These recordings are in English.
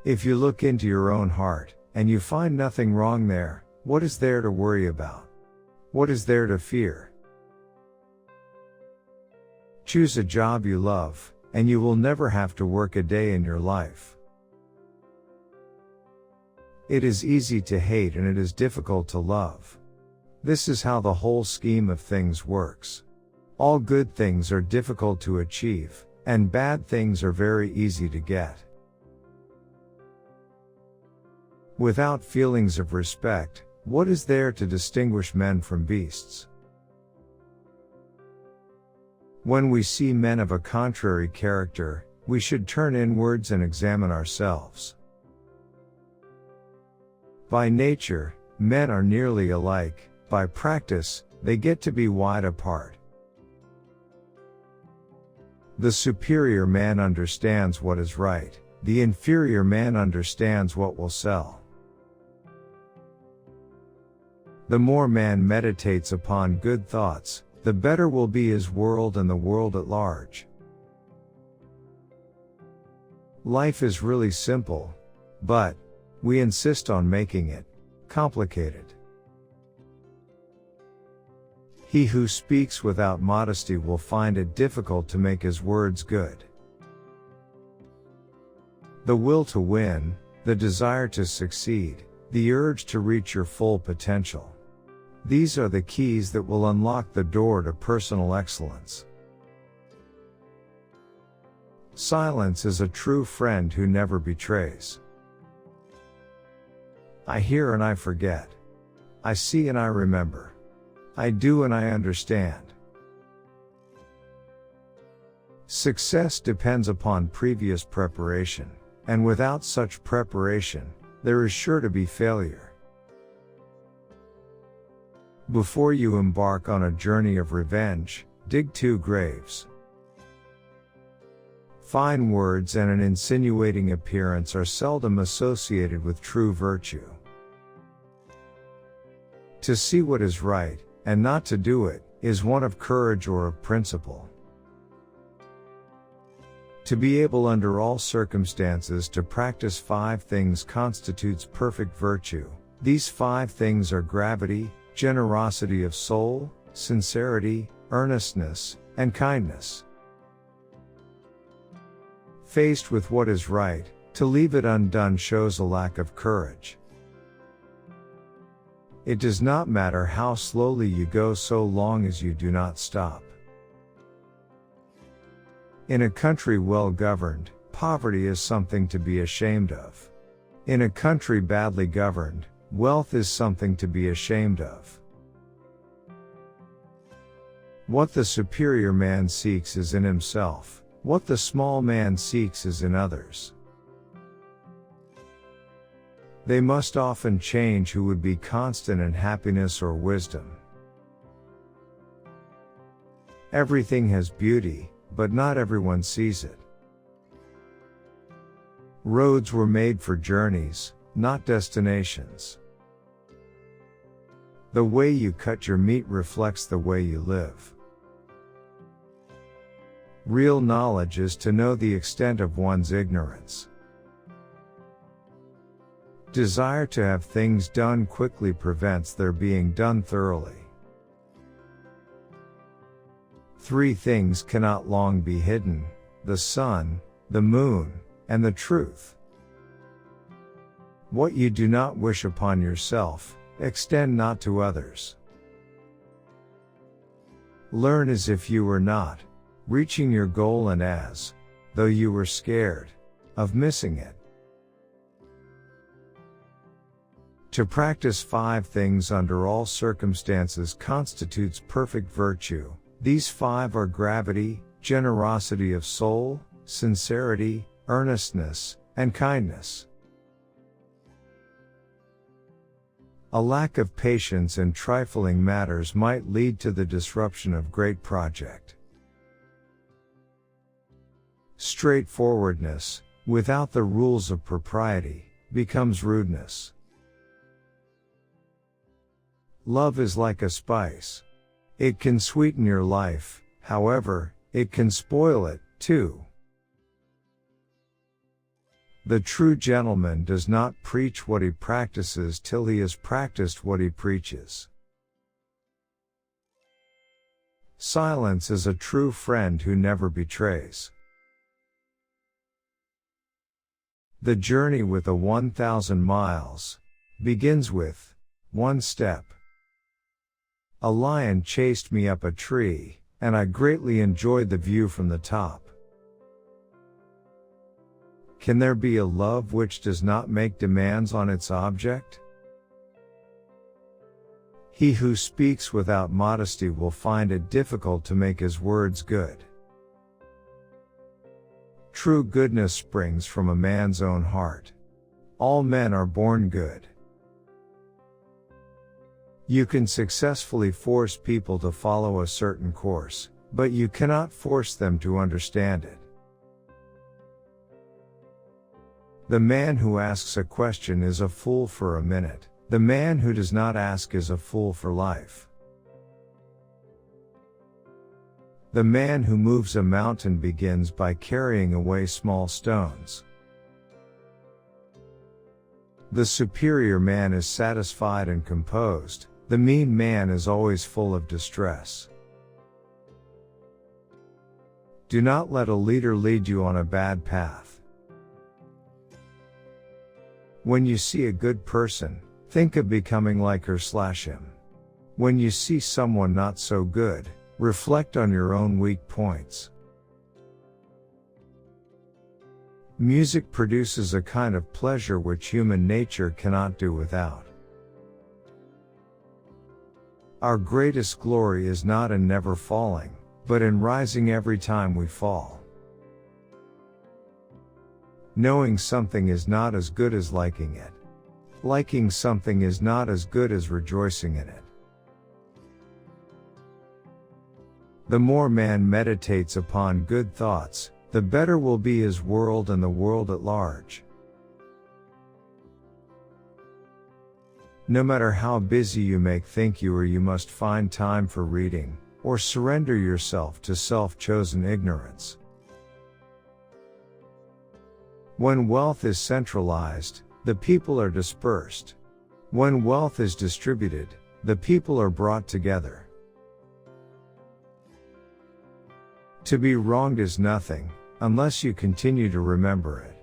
If you look into your own heart, and you find nothing wrong there, what is there to worry about? What is there to fear? Choose a job you love, and you will never have to work a day in your life. It is easy to hate and it is difficult to love. This is how the whole scheme of things works. All good things are difficult to achieve, and bad things are very easy to get. Without feelings of respect, what is there to distinguish men from beasts? When we see men of a contrary character, we should turn inwards and examine ourselves. By nature, men are nearly alike. By practice, they get to be wide apart. The superior man understands what is right, the inferior man understands what will sell. The more man meditates upon good thoughts, the better will be his world and the world at large. Life is really simple, but we insist on making it complicated. He who speaks without modesty will find it difficult to make his words good. The will to win, the desire to succeed, the urge to reach your full potential. These are the keys that will unlock the door to personal excellence. Silence is a true friend who never betrays. I hear and I forget. I see and I remember. I do and I understand. Success depends upon previous preparation, and without such preparation, there is sure to be failure. Before you embark on a journey of revenge, dig 2 graves. Fine words and an insinuating appearance are seldom associated with true virtue. To see what is right, and not to do it, is one of courage or of principle. To be able under all circumstances to practice 5 things constitutes perfect virtue. These 5 things are gravity, generosity of soul, sincerity, earnestness, and kindness. Faced with what is right, to leave it undone shows a lack of courage. It does not matter how slowly you go so long as you do not stop. In a country well governed, poverty is something to be ashamed of. In a country badly governed, wealth is something to be ashamed of. What the superior man seeks is in himself. What the small man seeks is in others. They must often change who would be constant in happiness or wisdom. Everything has beauty, but not everyone sees it. Roads were made for journeys, not destinations. The way you cut your meat reflects the way you live. Real knowledge is to know the extent of one's ignorance. Desire to have things done quickly prevents their being done thoroughly. 3 things cannot long be hidden: the sun, the moon, and the truth. What you do not wish upon yourself, extend not to others. Learn as if you were not reaching your goal and as though you were scared of missing it. To practice 5 things under all circumstances constitutes perfect virtue. These 5 are gravity, generosity of soul, sincerity, earnestness, and kindness. A lack of patience in trifling matters might lead to the disruption of great project. Straightforwardness, without the rules of propriety, becomes rudeness. Love is like a spice. It can sweeten your life, however, it can spoil it, too. The true gentleman does not preach what he practices till he has practiced what he preaches. Silence is a true friend who never betrays. The journey with the 1,000 miles begins with one step. A lion chased me up a tree, and I greatly enjoyed the view from the top. Can there be a love which does not make demands on its object? He who speaks without modesty will find it difficult to make his words good. True goodness springs from a man's own heart. All men are born good. You can successfully force people to follow a certain course, but you cannot force them to understand it. The man who asks a question is a fool for a minute. The man who does not ask is a fool for life. The man who moves a mountain begins by carrying away small stones. The superior man is satisfied and composed. The mean man is always full of distress. Do not let a leader lead you on a bad path. When you see a good person, think of becoming like her/him. When you see someone not so good, reflect on your own weak points. Music produces a kind of pleasure which human nature cannot do without. Our greatest glory is not in never falling, but in rising every time we fall. Knowing something is not as good as liking it. Liking something is not as good as rejoicing in it. The more man meditates upon good thoughts, the better will be his world and the world at large. No matter how busy you may think you are, you must find time for reading, or surrender yourself to self-chosen ignorance. When wealth is centralized, the people are dispersed. When wealth is distributed, the people are brought together. To be wronged is nothing, unless you continue to remember it.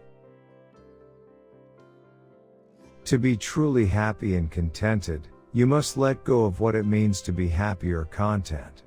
To be truly happy and contented, you must let go of what it means to be happy or content.